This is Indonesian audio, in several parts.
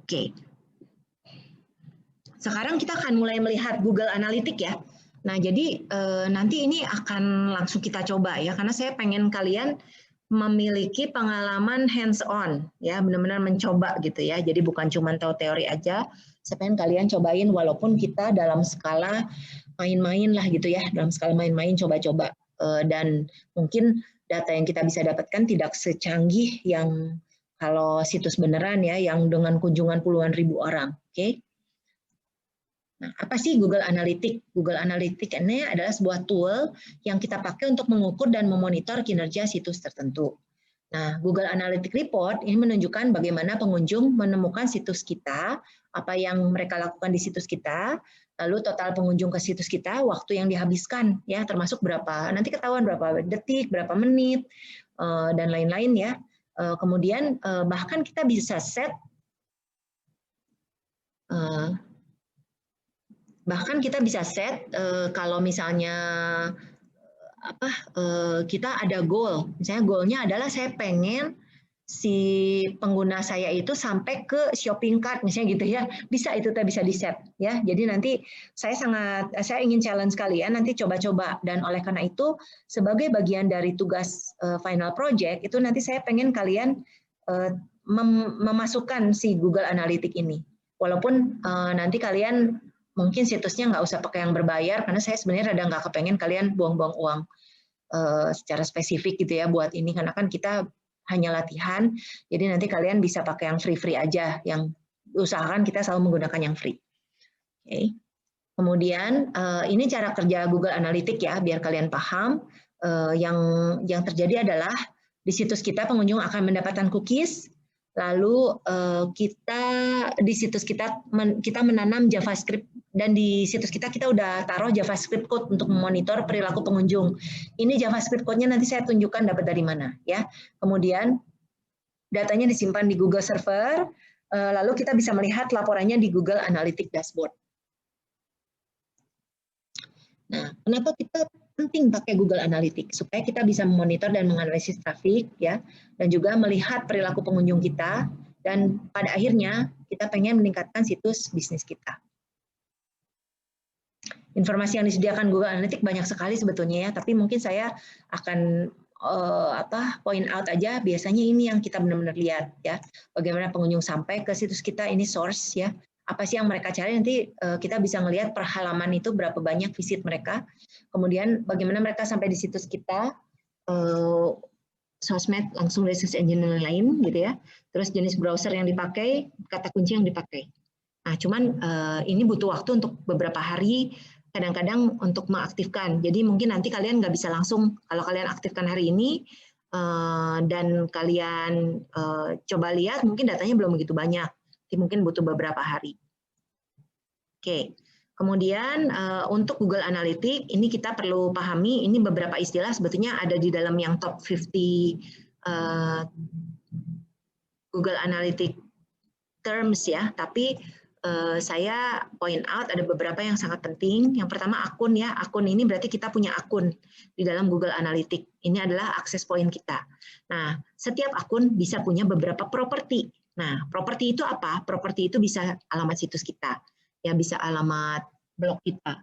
Oke. Sekarang kita akan mulai melihat Google Analytics ya. Nah, jadi nanti ini akan langsung kita coba ya, karena saya pengen kalian memiliki pengalaman hands-on ya, benar-benar mencoba gitu ya. Jadi bukan cuma tahu teori aja, saya pengen kalian cobain walaupun kita dalam skala main-main lah gitu ya, dalam skala main-main coba-coba. Dan mungkin data yang kita bisa dapatkan tidak secanggih yang kalau situs beneran ya, yang dengan kunjungan puluhan ribu orang, oke? Nah, apa sih Google Analytics? Google Analytics ini adalah sebuah tool yang kita pakai untuk mengukur dan memonitor kinerja situs tertentu. Nah, Google Analytics Report ini menunjukkan bagaimana pengunjung menemukan situs kita, apa yang mereka lakukan di situs kita, lalu total pengunjung ke situs kita, waktu yang dihabiskan, ya termasuk berapa, nanti ketahuan berapa detik, berapa menit, dan lain-lain ya. Kemudian bahkan kita bisa set kalau misalnya kita ada goal, misalnya goalnya adalah saya pengen si pengguna saya itu sampai ke shopping cart misalnya gitu ya, bisa itu bisa di set ya. Jadi nanti saya ingin challenge kalian nanti coba-coba, dan oleh karena itu sebagai bagian dari tugas final project itu nanti saya pengen kalian memasukkan si Google Analytics ini, walaupun nanti kalian mungkin situsnya nggak usah pakai yang berbayar, karena saya sebenarnya rada nggak kepengen kalian buang-buang uang secara spesifik gitu ya buat ini, karena kan kita hanya latihan, jadi nanti kalian bisa pakai yang free-free aja, yang usahakan kita selalu menggunakan yang free. Oke. Kemudian ini cara kerja Google Analytics ya, biar kalian paham. Yang terjadi adalah di situs kita pengunjung akan mendapatkan cookies, lalu di situs kita menanam JavaScript, dan di situs kita udah taruh JavaScript code untuk memonitor perilaku pengunjung. Ini JavaScript code-nya nanti saya tunjukkan dapat dari mana ya. Kemudian datanya disimpan di Google Server, lalu kita bisa melihat laporannya di Google Analytics Dashboard. Nah, kenapa kita penting pakai Google Analytics? Supaya kita bisa memonitor dan menganalisis traffic ya, dan juga melihat perilaku pengunjung kita, dan pada akhirnya kita pengen meningkatkan situs bisnis kita. Informasi yang disediakan Google Analytics banyak sekali sebetulnya ya, tapi mungkin saya akan point out aja, biasanya ini yang kita benar-benar lihat ya, bagaimana pengunjung sampai ke situs kita, ini source ya. Apa sih yang mereka cari, nanti kita bisa melihat per halaman itu berapa banyak visit mereka, kemudian bagaimana mereka sampai di situs kita, sosmed langsung dari search engine dan lain-lain gitu ya, terus jenis browser yang dipakai, kata kunci yang dipakai. Nah, cuman ini butuh waktu untuk beberapa hari, kadang-kadang untuk mengaktifkan, jadi mungkin nanti kalian nggak bisa langsung, kalau kalian aktifkan hari ini, dan kalian coba lihat, mungkin datanya belum begitu banyak, mungkin butuh beberapa hari. Oke, kemudian untuk Google Analytics ini kita perlu pahami, ini beberapa istilah sebetulnya ada di dalam yang top 50 Google Analytics terms ya, tapi saya point out ada beberapa yang sangat penting. Yang pertama akun ya, akun ini berarti kita punya akun di dalam Google Analytics. Ini adalah akses point kita. Nah, setiap akun bisa punya beberapa properti. Nah, properti itu apa? Properti itu bisa alamat situs kita, ya bisa alamat blog kita,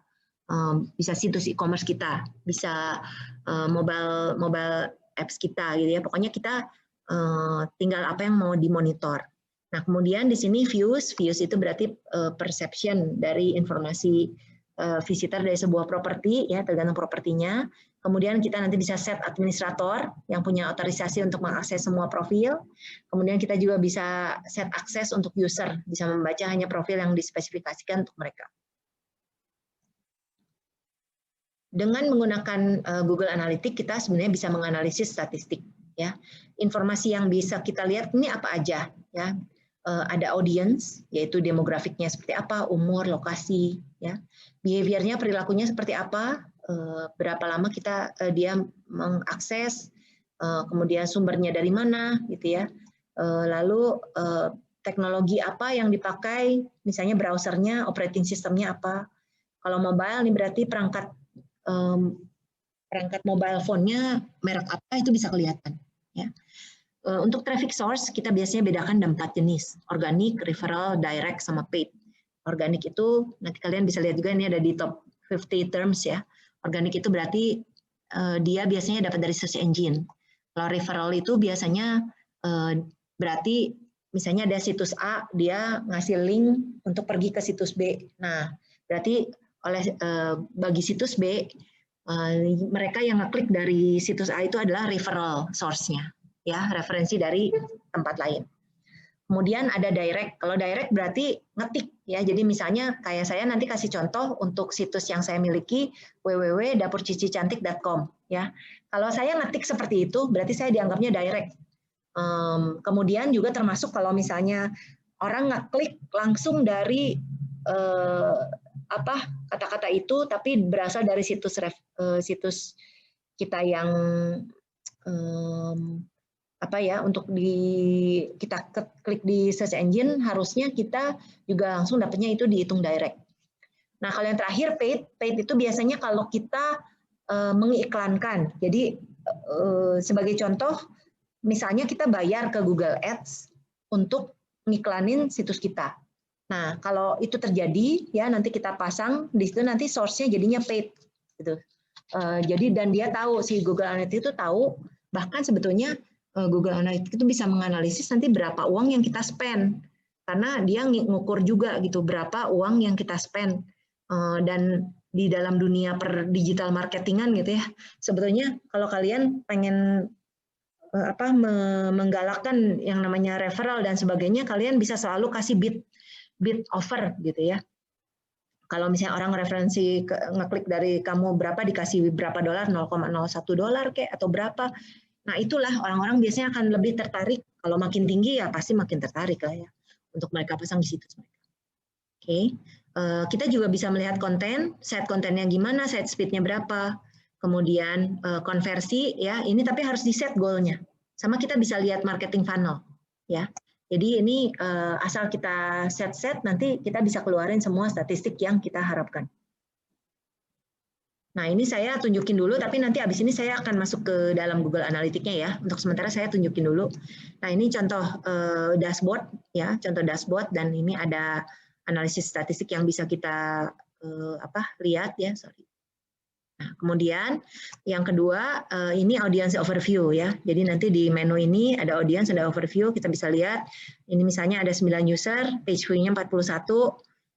bisa situs e-commerce kita, bisa mobile apps kita, gitu ya. Pokoknya kita tinggal apa yang mau dimonitor. Nah, kemudian di sini views itu berarti perception dari informasi visitor dari sebuah properti, ya tergantung propertinya. Kemudian kita nanti bisa set administrator yang punya otorisasi untuk mengakses semua profil. Kemudian kita juga bisa set akses untuk user, bisa membaca hanya profil yang dispesifikasikan untuk mereka. Dengan menggunakan Google Analytics, kita sebenarnya bisa menganalisis statistik. Ya, informasi yang bisa kita lihat ini apa aja. Ya, ada audience, yaitu demografiknya seperti apa, umur, lokasi, ya, behaviornya, perilakunya seperti apa, berapa lama dia mengakses, kemudian sumbernya dari mana, gitu ya, lalu teknologi apa yang dipakai, misalnya browsernya, operating sistemnya apa. Kalau mobile ini berarti perangkat mobile phone-nya merek apa itu bisa kelihatan, ya. Untuk traffic source kita biasanya bedakan ada 4 jenis, organic, referral, direct, sama paid. Organic itu nanti kalian bisa lihat juga ini ada di top 50 terms ya. Organic itu berarti dia biasanya dapat dari search engine. Kalau referral itu biasanya berarti misalnya ada situs A, dia ngasih link untuk pergi ke situs B. Nah, berarti bagi situs B, mereka yang ngeklik dari situs A itu adalah referral source-nya, ya, referensi dari tempat lain. Kemudian ada direct. Kalau direct berarti ngetik, ya. Jadi misalnya kayak saya nanti kasih contoh untuk situs yang saya miliki www.dapurcicicantik.com, ya. Kalau saya ngetik seperti itu, berarti saya dianggapnya direct. Kemudian juga termasuk kalau misalnya orang ngeklik langsung dari kata-kata itu, tapi berasal dari situs kita yang untuk kita klik di search engine, harusnya kita juga langsung dapatnya itu dihitung direct. Nah, kalau yang terakhir paid itu biasanya kalau kita mengiklankan. Jadi sebagai contoh, misalnya kita bayar ke Google Ads untuk ngiklanin situs kita. Nah, kalau itu terjadi, ya nanti kita pasang di situ, nanti source-nya jadinya paid, gitu. Jadi dan dia tahu, si Google Analytics itu tahu, bahkan sebetulnya Google Analytics itu bisa menganalisis nanti berapa uang yang kita spend, karena dia ngukur juga gitu berapa uang yang kita spend. Dan di dalam dunia per digital marketingan gitu ya, sebetulnya kalau kalian pengen menggalakkan yang namanya referral dan sebagainya, kalian bisa selalu kasih bid offer gitu ya. Kalau misalnya orang referensi ngeklik dari kamu berapa, dikasih berapa dolar, 0,01 dolar kayak atau berapa. Nah, itulah orang-orang biasanya akan lebih tertarik. Kalau makin tinggi ya pasti makin tertarik lah ya untuk mereka pasang di situs mereka. Oke. Kita juga bisa melihat konten, set kontennya gimana, set speednya berapa. Kemudian konversi ya, ini tapi harus di set goalnya. Sama kita bisa lihat marketing funnel ya. Jadi ini asal kita set nanti kita bisa keluarin semua statistik yang kita harapkan. Nah, ini saya tunjukin dulu, tapi nanti abis ini saya akan masuk ke dalam Google Analytics-nya ya. Untuk sementara saya tunjukin dulu. Nah, ini contoh dashboard ya, contoh dashboard, dan ini ada analisis statistik yang bisa kita lihat ya. Sorry. Nah, kemudian yang kedua ini audience overview ya. Jadi nanti di menu ini ada audience, ada overview, kita bisa lihat. Ini misalnya ada 9 user, page view-nya 41,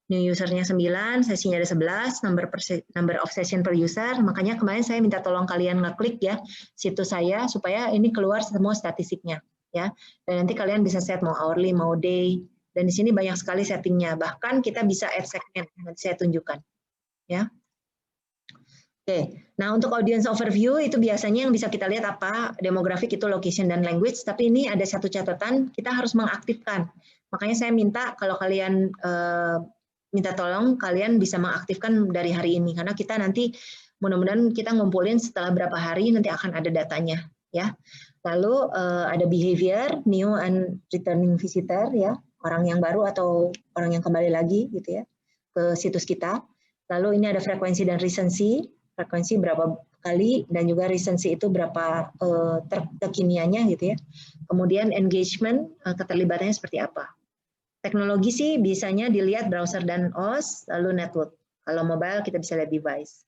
new user-nya 9, sesinya ada 11, number of session per user. Makanya kemarin saya minta tolong kalian ngeklik ya situs saya supaya ini keluar semua statistiknya ya. Dan nanti kalian bisa set mau hourly, mau day. Dan di sini banyak sekali settingnya. Bahkan kita bisa add segment, nanti saya tunjukkan ya. Oke, nah untuk audience overview itu biasanya yang bisa kita lihat apa, demografik itu location dan language, tapi ini ada satu catatan, kita harus mengaktifkan. Makanya saya minta kalau kalian minta tolong, kalian bisa mengaktifkan dari hari ini, karena kita nanti mudah-mudahan kita ngumpulin setelah berapa hari nanti akan ada datanya. Ya. Lalu ada behavior, new and returning visitor, ya, orang yang baru atau orang yang kembali lagi gitu ya ke situs kita. Lalu ini ada frekuensi dan recency. Frekuensi berapa kali dan juga recency itu berapa kekiniannya gitu ya. Kemudian engagement, keterlibatannya seperti apa. Teknologi sih biasanya dilihat browser dan OS, lalu network. Kalau mobile kita bisa lihat device.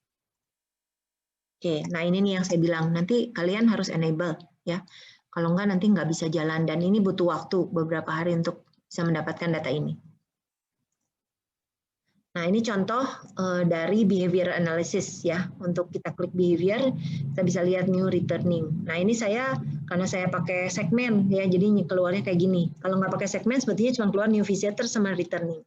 Oke, nah ini nih yang saya bilang, nanti kalian harus enable ya. Kalau enggak nanti nggak bisa jalan, dan ini butuh waktu beberapa hari untuk bisa mendapatkan data ini. Nah, ini contoh dari behavior analysis ya. Untuk kita klik behavior, kita bisa lihat new returning. Nah, ini saya karena saya pakai segmen ya, jadi keluarnya kayak gini. Kalau nggak pakai segmen, sebetulnya cuma keluar new visitor sama returning.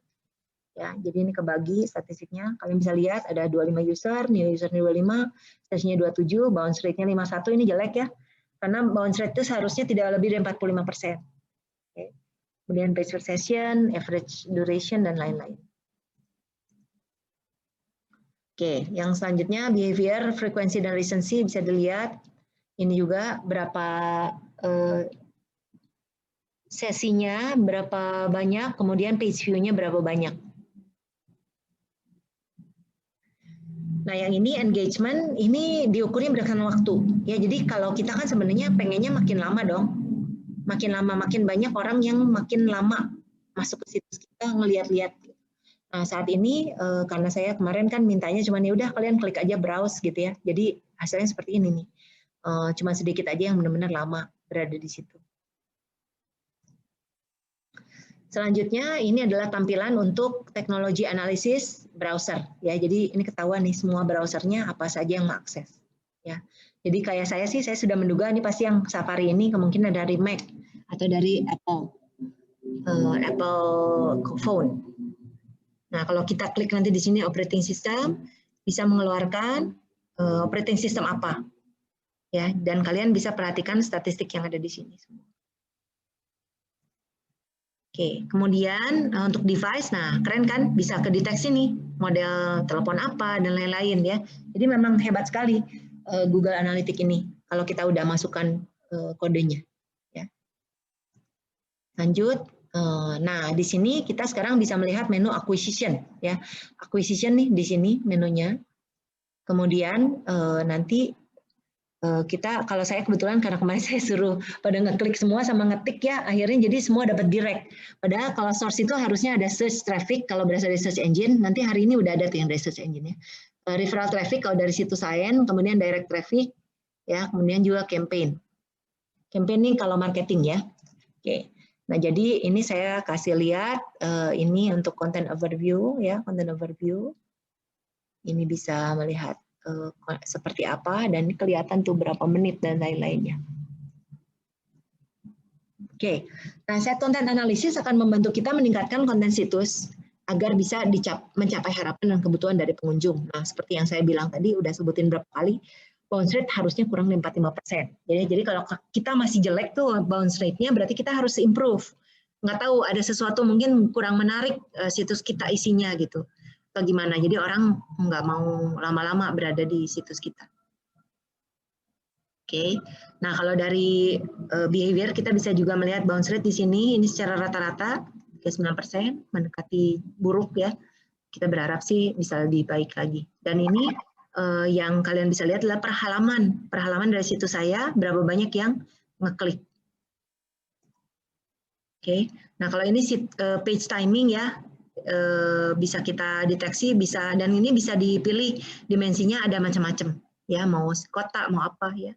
Ya, jadi ini kebagi statistiknya. Kalian bisa lihat ada 25 user, new user 25, sessionnya 27, bounce rate-nya 51, ini jelek ya. Karena bounce rate itu seharusnya tidak lebih dari 45%. Oke. Kemudian page per session, average duration, dan lain-lain. Oke, yang selanjutnya behavior, frekuensi, dan recency bisa dilihat. Ini juga berapa sesinya, berapa banyak, kemudian page view-nya berapa banyak. Nah, yang ini engagement, ini diukurnya berdasarkan waktu. Ya, jadi kalau kita kan sebenarnya pengennya makin lama dong. makin lama makin banyak orang yang makin lama masuk ke situs kita ngelihat-lihat. Nah, saat ini karena saya kemarin kan mintanya cuma ya udah kalian klik aja browse gitu ya. Jadi hasilnya seperti ini nih. Cuma sedikit aja yang benar-benar lama berada di situ. Selanjutnya ini adalah tampilan untuk teknologi analisis browser ya. Jadi ini ketahuan nih semua browsernya apa saja yang mengakses ya. Jadi kayak saya sih saya sudah menduga ini pasti yang Safari ini kemungkinan dari Mac atau dari Apple phone. Nah, kalau kita klik nanti di sini operating system bisa mengeluarkan operating system apa ya, dan kalian bisa perhatikan statistik yang ada di sini semua. Oke, kemudian untuk device, nah keren kan, bisa kedeteksi nih model telepon apa dan lain-lain ya. Jadi memang hebat sekali Google Analytics ini kalau kita udah masukkan kodenya. Ya. Lanjut, nah di sini kita sekarang bisa melihat menu acquisition ya. Acquisition nih di sini menunya. Kemudian nanti kita, kalau saya kebetulan karena kemarin saya suruh pada ngeklik semua sama ngetik ya, akhirnya jadi semua dapat direct. Padahal kalau source itu harusnya ada search traffic kalau berasal dari search engine, nanti hari ini udah ada tuh yang dari search engine ya. Referral traffic kalau dari situs Science, kemudian direct traffic, ya, kemudian juga campaign. Campaign ini kalau marketing ya. Oke. Nah jadi ini saya kasih lihat ini untuk content overview ya, content overview. Ini bisa melihat seperti apa dan kelihatan tuh berapa menit dan lain-lainnya. Oke, nah set content analysis akan membantu kita meningkatkan konten situs agar bisa mencapai harapan dan kebutuhan dari pengunjung. Nah, seperti yang saya bilang tadi, udah sebutin berapa kali, bounce rate harusnya kurang dari 45%. Jadi kalau kita masih jelek tuh bounce rate-nya, berarti kita harus improve. Nggak tahu, ada sesuatu mungkin kurang menarik situs kita isinya gitu. Atau gimana, jadi orang nggak mau lama-lama berada di situs kita. Oke, nah kalau dari behavior kita bisa juga melihat bounce rate di sini, ini secara rata-rata 9%, mendekati buruk ya. Kita berharap sih bisa lebih baik lagi. Dan ini yang kalian bisa lihat adalah perhalaman dari situs saya, berapa banyak yang ngeklik. Oke, nah kalau ini page timing ya, bisa kita deteksi, bisa, dan ini bisa dipilih dimensinya ada macam-macam ya, mau kotak mau apa ya.